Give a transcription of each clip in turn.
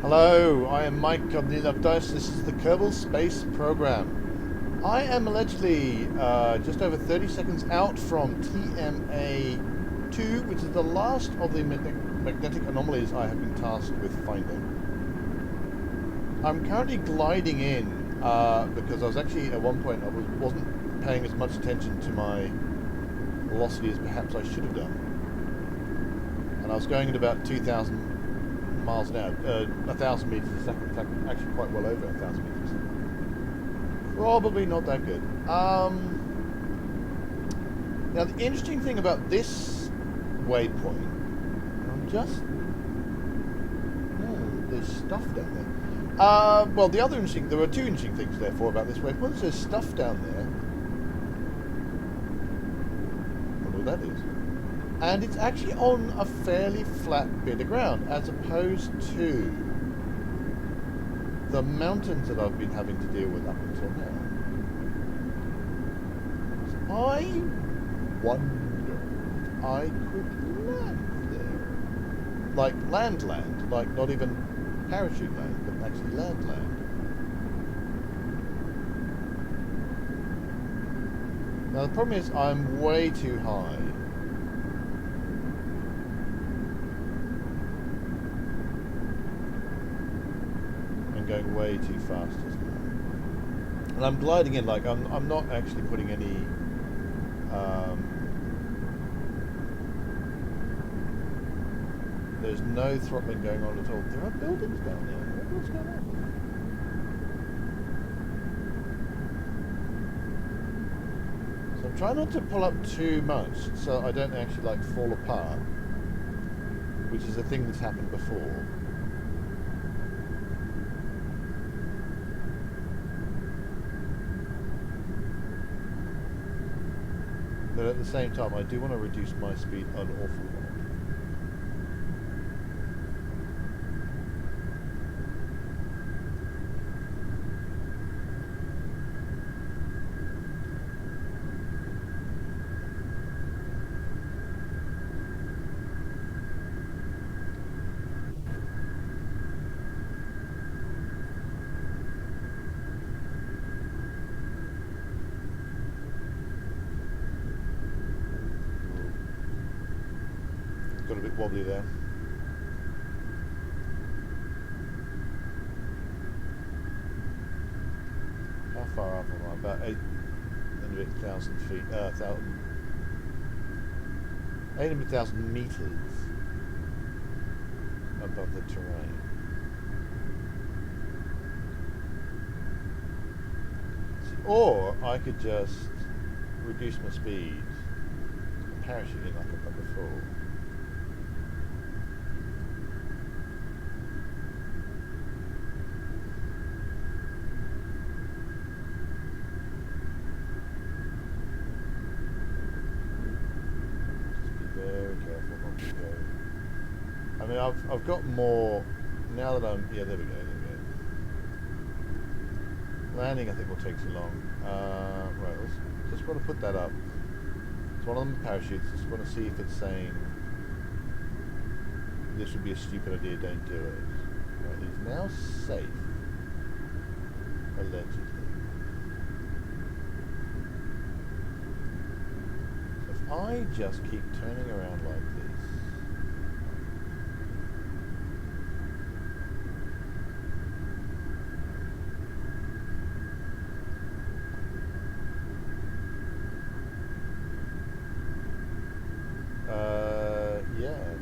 Hello, I am Mike of the Love Dice. This is the Kerbal Space Program. I am allegedly just over 30 seconds out from TMA-02, which is the last of the magnetic anomalies I have been tasked with finding. I'm currently gliding in because I was actually at one point wasn't paying as much attention to my velocity as perhaps I should have done, and I was going at about 2,000 miles an hour, 1,000 meters a second. In fact, actually quite well over 1,000 meters a second. Probably not that good. Now the interesting thing about this waypoint, there's stuff down there. Well, there were two interesting things therefore about this waypoint. There's stuff down there. I wonder what that is. And it's actually on a fairly flat bit of ground, as opposed to the mountains that I've been having to deal with up until now. So I wonder if I could land there. Like land, like not even parachute land, but actually land. Now the problem is I'm way too high. Going way too fast as well, and I'm gliding in like I'm not actually putting any there's no throttling going on at all. There are buildings down there. I wonder what's going on. So I'm trying not to pull up too much so I don't actually like fall apart, which is a thing that's happened before. But at the same time, I do want to reduce my speed an awful lot. Got a bit wobbly there. How far up am I? About 8,000 feet. 8,000 meters above the terrain. Or I could just reduce my speed and parachute in like I've done before. I mean, I've got more now that I'm. Yeah, there we go. Landing, I think, will take too long. Right, let's just want to put that up. It's one of them parachutes. Just want to see if it's saying this would be a stupid idea. Don't do it. Right, it's now safe, allegedly. So if I just keep turning around like this. Yeah.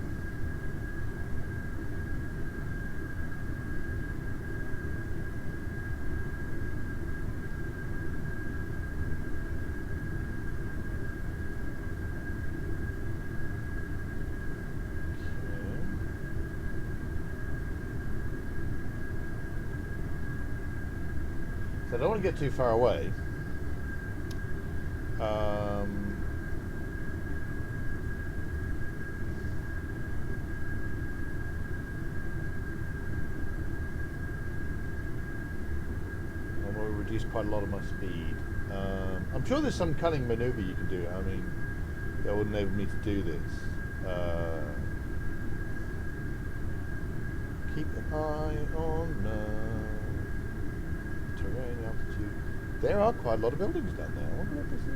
So I don't want to get too far away. Reduce quite a lot of my speed. I'm sure there's some cunning maneuver you can do. I mean, that would enable me to do this. Keep an eye on terrain, altitude. There are quite a lot of buildings down there. I wonder what this is.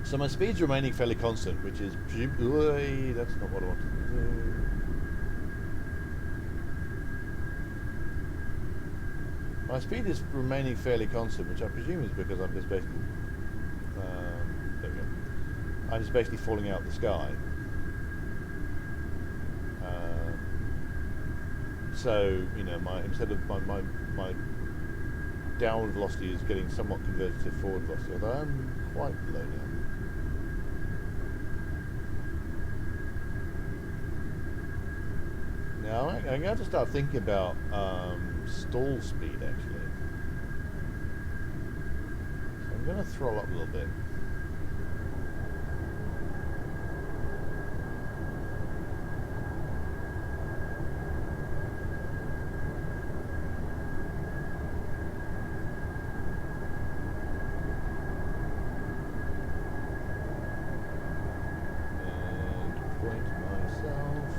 So my speed's remaining fairly constant, which is presumably that's not what I wanted to do. My speed is remaining fairly constant, which I presume is because I'm just basically there we go. I'm just basically falling out of the sky. So you know, instead of my downward velocity is getting somewhat converted to forward velocity, although I'm quite low now. Now I'm going to have to start thinking about stall speed actually. So I'm going to throttle up a little bit. And point myself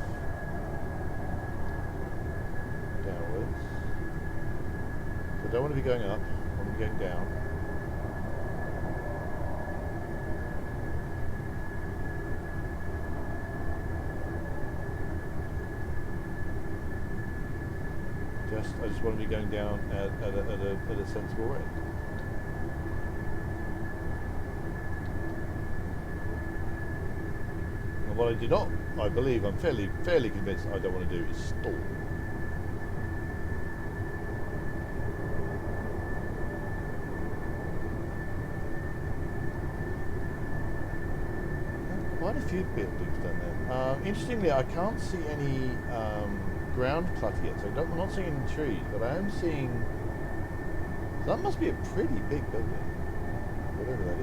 downwards. So I don't want to be going up, I want to be going down. I just want to be going down at a sensible rate. And what I do not, I believe, I'm fairly convinced I don't want to do is stall. Quite a few buildings down there. Interestingly, I can't see any ground clutter yet, so I'm not seeing any trees, but I am seeing. So that must be a pretty big building, whatever that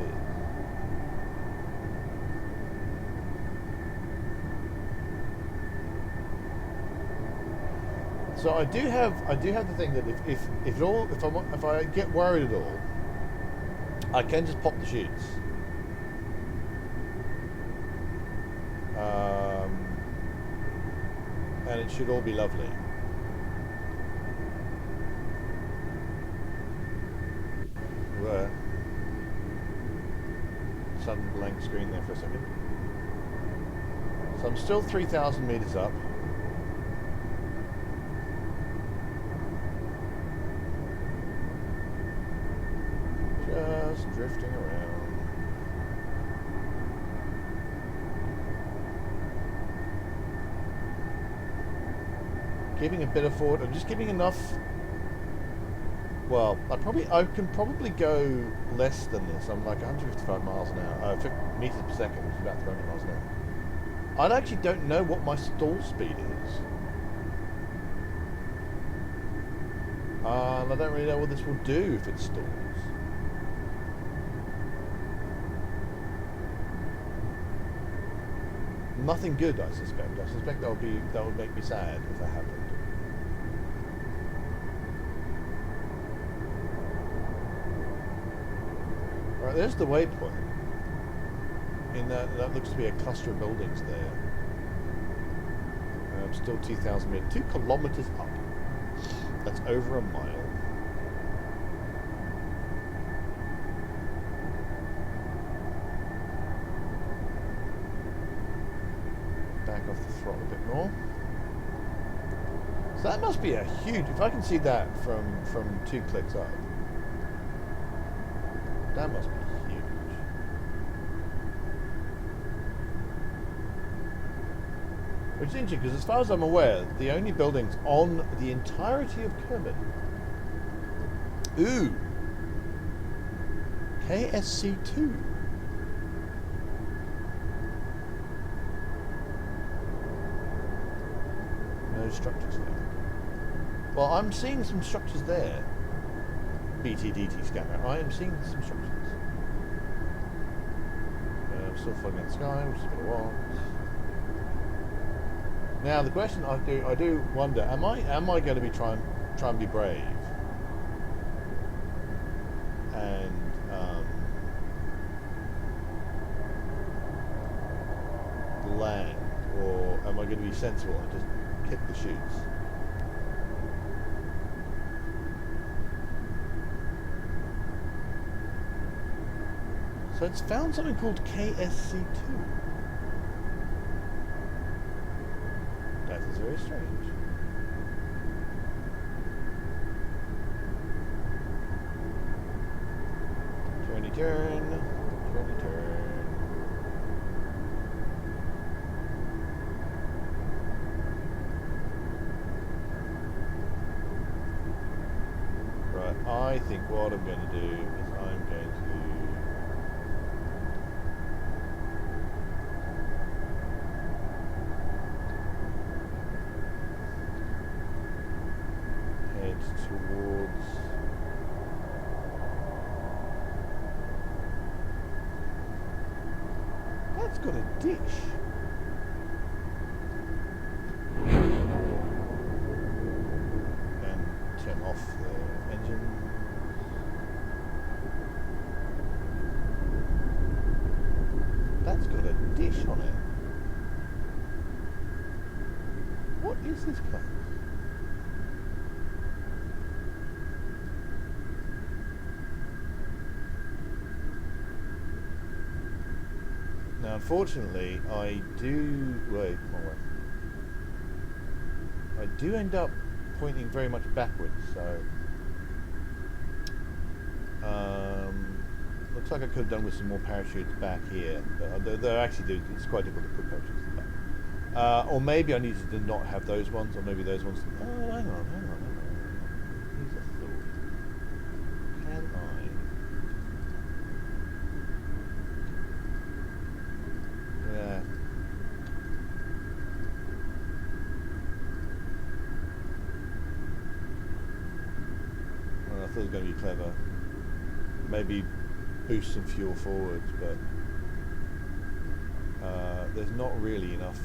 is. So I do have the thing that if I get worried at all, I can just pop the chutes. And it should all be lovely. Sudden blank screen there for a second. So I'm still 3,000 meters up. Just drifting around. Giving a bit of forward. I'm just giving enough. Well, I can probably go less than this. I'm like 155 miles an hour, meters per second, which is about 300 miles an hour. I actually don't know what my stall speed is. And I don't really know what this will do if it stalls. Nothing good, I suspect. I suspect that would make me sad if that happened. Right, there's the waypoint. That looks to be a cluster of buildings there. I'm still 2,000 meters, 2 kilometers up. That's over a mile. Back off the throttle a bit more. So that must be a huge. If I can see that from 2 clicks up, that must be huge. Which is interesting because, as far as I'm aware, the only buildings on the entirety of Kerbal. Ooh, KSC2. No structures there. Well, I'm seeing some structures there. BTDT scanner. I am seeing some structures. I'm still floating in the sky, which is what I want. Now the question I do wonder: am I going to be try and be brave and land, or am I going to be sensible and just hit the chutes? So it's found something called KSC2. That is very strange. Turny turn, turny turn. Right, I think what I'm going to do is I'm going to head towards that's got a dish. And turn off the engine. That's got a dish on it. What is this place? Now, unfortunately, I do... Wait, come on, I do end up pointing very much backwards, so... looks like I could have done with some more parachutes back here. They're actually, it's quite difficult to put parachutes in the back. Or maybe I needed to not have those ones, or maybe those ones... Oh, hang on. Here's a thought. Can I... Yeah. Well, I thought it was going to be clever. Maybe boost some fuel forwards, but there's not really enough.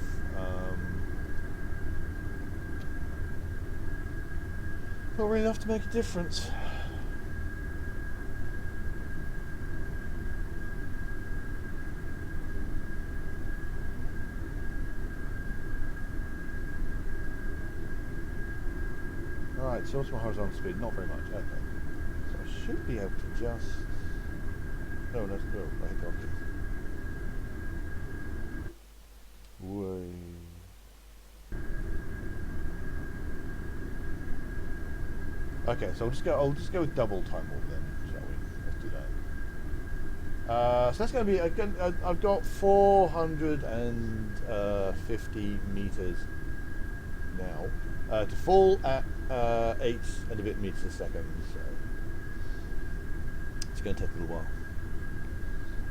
Not really enough to make a difference. Alright, so what's my horizontal speed? Not very much. Okay. So I should be able to just... No, that's no, I hit the object. Whoa. Okay, so I'll just go with double time warp then, shall we? Let's do that. So that's going to be... I've got 450 meters now to fall at 8 and a bit meters a second, so it's going to take a little while.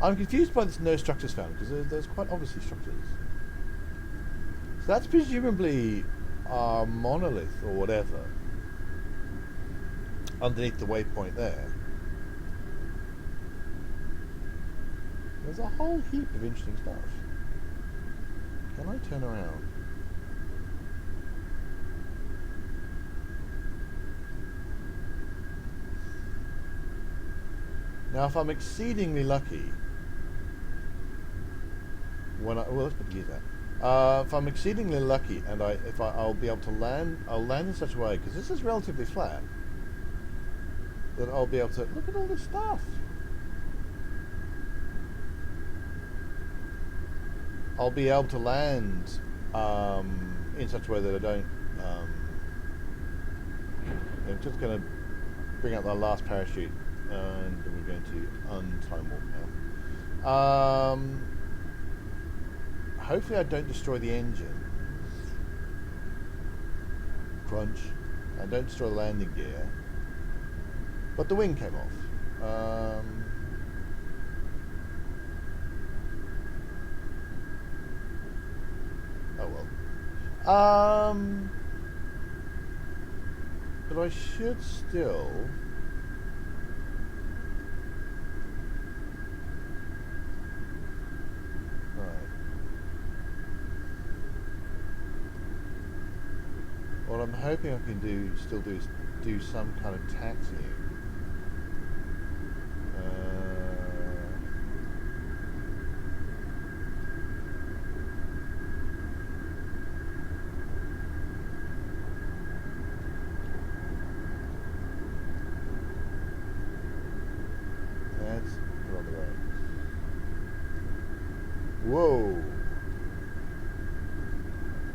I'm confused by this no structures found, because there's quite obviously structures. So that's presumably a monolith or whatever underneath the waypoint there. There's a whole heap of interesting stuff. Can I turn around? Now, if I'm exceedingly lucky, let's put the gears out. If I'm exceedingly lucky, and I'll be able to land, I'll land in such a way, because this is relatively flat, that I'll be able to look at all this stuff. I'll be able to land in such a way that I don't. I'm just going to bring out the last parachute, and we're going to untime warp now. Hopefully I don't destroy the engine. Crunch. I don't destroy the landing gear. But the wing came off. Oh well. But I should still... hoping I can still do some kind of taxiing. Let's put on the brakes. Whoa!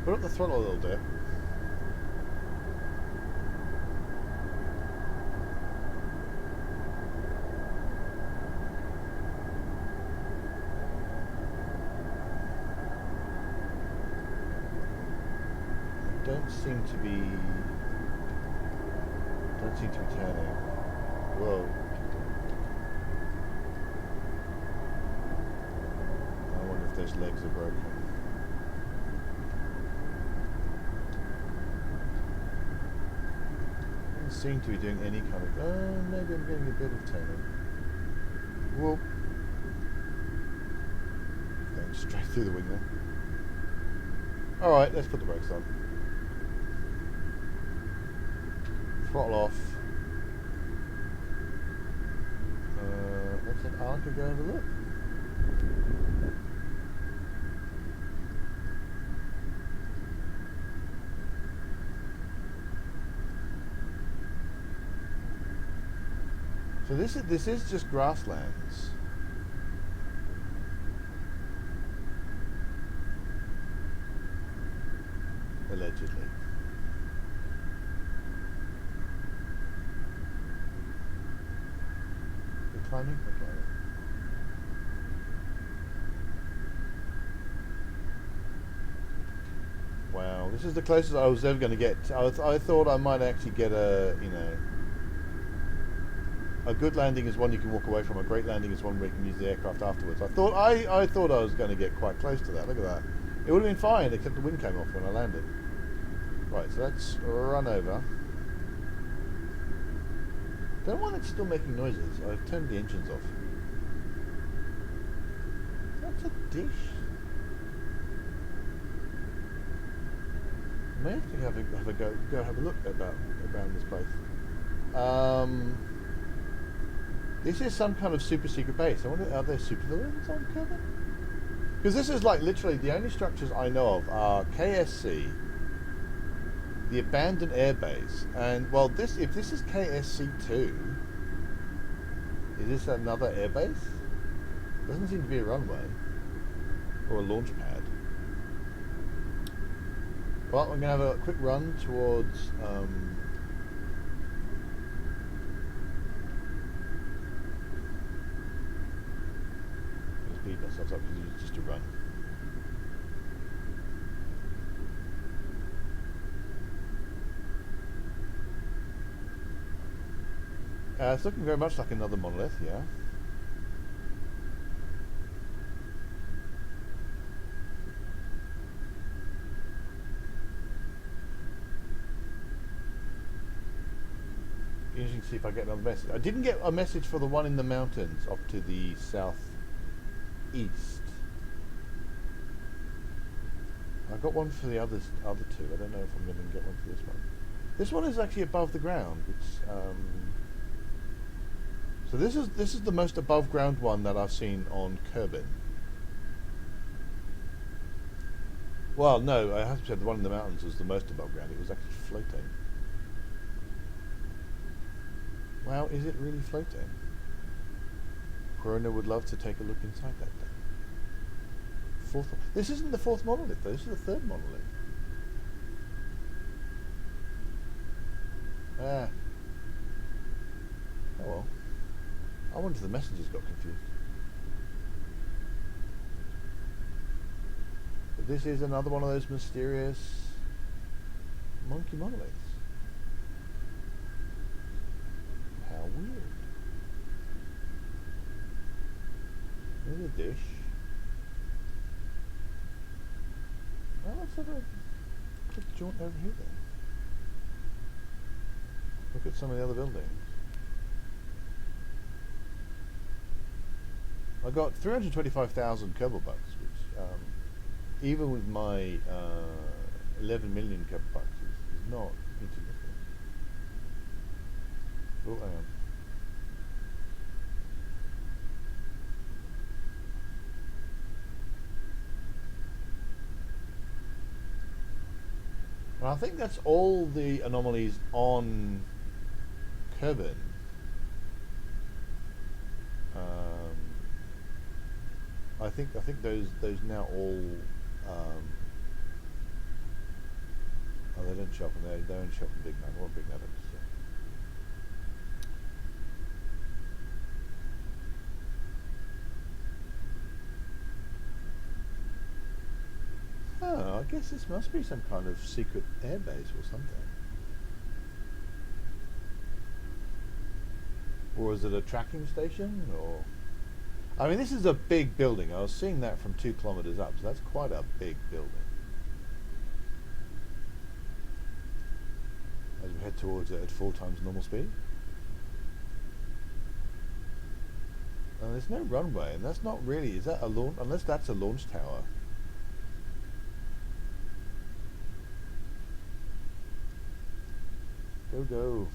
Put up the throttle a little bit. Don't seem to be turning. Whoa. I wonder if those legs are broken. Doesn't seem to be doing any kind of... maybe I'm getting a bit of turning. Whoa. Going straight through the wing there. Alright, let's put the brakes on. Throttle off. Let's let Arca go have a look. So this is just grasslands. Allegedly. We're climbing? We're climbing. Wow, this is the closest I was ever going to get. I thought I might actually get a, you know, a good landing is one you can walk away from. A great landing is one where you can use the aircraft afterwards. I thought I was going to get quite close to that. Look at that. It would have been fine, except the wind came off when I landed. Right, so let's run over. Don't want it still making noises. I've turned the engines off. That's a dish. I may have to have a go have a look around this place. This is some kind of super secret base. I wonder, are there supervillains on Kerbal? Because this is like literally the only structures I know of are KSC, the abandoned airbase, and well, if this is KSC2, is this another airbase? Doesn't seem to be a runway or a launch pad. Well, I'm gonna have a quick run towards. Speed myself up because it's just a run. It's looking very much like another monolith, yeah. Interesting to see if I get another message. I didn't get a message for the one in the mountains up to the southeast. I got one for the other two. I don't know if I'm going to get one for this one. This one is actually above the ground, which so this is the most above ground one that I've seen on Kerbal. Well, no, I have to say the one in the mountains was the most above ground. It was actually floating. Wow, is it really floating? Corona would love to take a look inside that thing. This isn't the fourth monolith though, this is the third monolith. Ah. Oh well. I wonder if the messengers got confused. But this is another one of those mysterious monkey monoliths. How weird. There's a dish. Well, let's have a quick jaunt over here then. Look at some of the other buildings. I got 325,000 Kerbal bucks, which even with my 11 million Kerbal bucks is not, Oh, hang on. Well, I think that's all the anomalies on Kerbal. I think those now all. Oh, they don't show up in there. They don't show up in Big Nut. What Big Nut is. Oh, I guess this must be some kind of secret airbase or something. Or is it a tracking station? Or I mean, this is a big building. I was seeing that from 2 kilometers up, so that's quite a big building. As we head towards it at 4 times normal speed. And there's no runway, and that's not really. Is that a launch? Unless that's a launch tower. Go, go.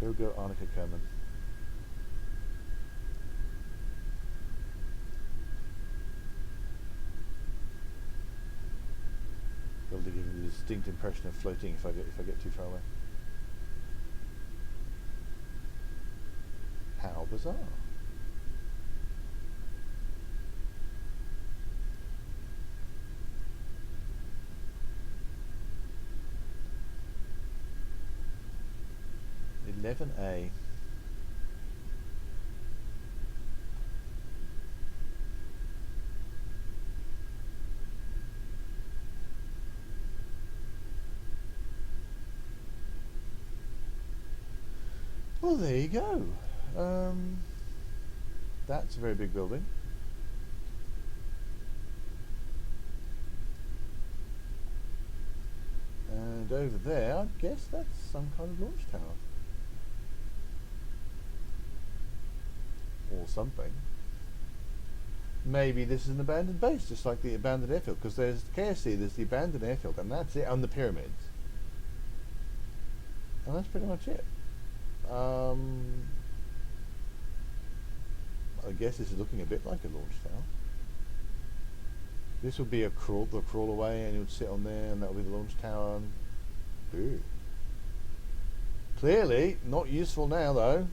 Go, go, Arnica Kerman. Able to give you the distinct impression of floating if I get too far away. How bizarre. A. Well, there you go. That's a very big building. And over there, I guess that's some kind of launch tower. Or something. Maybe this is an abandoned base, just like the abandoned airfield, because there's KSC, there's the abandoned airfield, and that's it, on the pyramids. And that's pretty much it. I guess this is looking a bit like a launch tower. This would be the crawl away, and it would sit on there, and that would be the launch tower. Ooh. Clearly not useful now, though.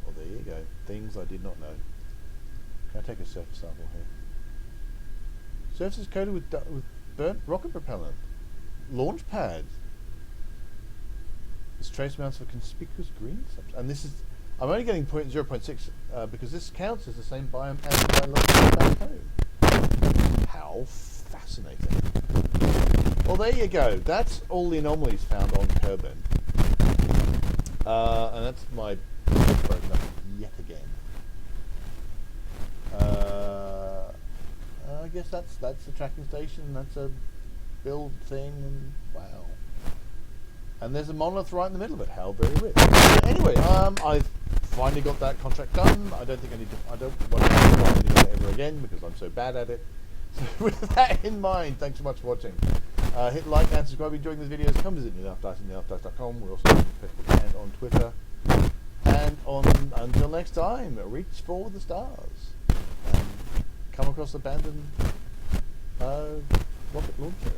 Well, there you go. Things I did not know. Can I take a surface sample here? Surface is coated with burnt rocket propellant. Launch pads. There's trace amounts of conspicuous green substance. And this is, I'm only getting 0.6 because this counts as the same biome as my local back home. How fascinating. Well, there you go. That's all the anomalies found on Kerbal. And that's my broken up yet again. I guess that's the tracking station. That's a build thing, and wow. And there's a monolith right in the middle of it. How very weird. Anyway, I've finally got that contract done. I don't think I need to. I don't want to do that ever again because I'm so bad at it. So with that in mind, thanks so much for watching. Hit like and subscribe if you're enjoying these videos. Come visit me at neilafdice.com. We're also on Facebook and on Twitter. And until next time, reach for the stars. Come across abandoned rocket launcher.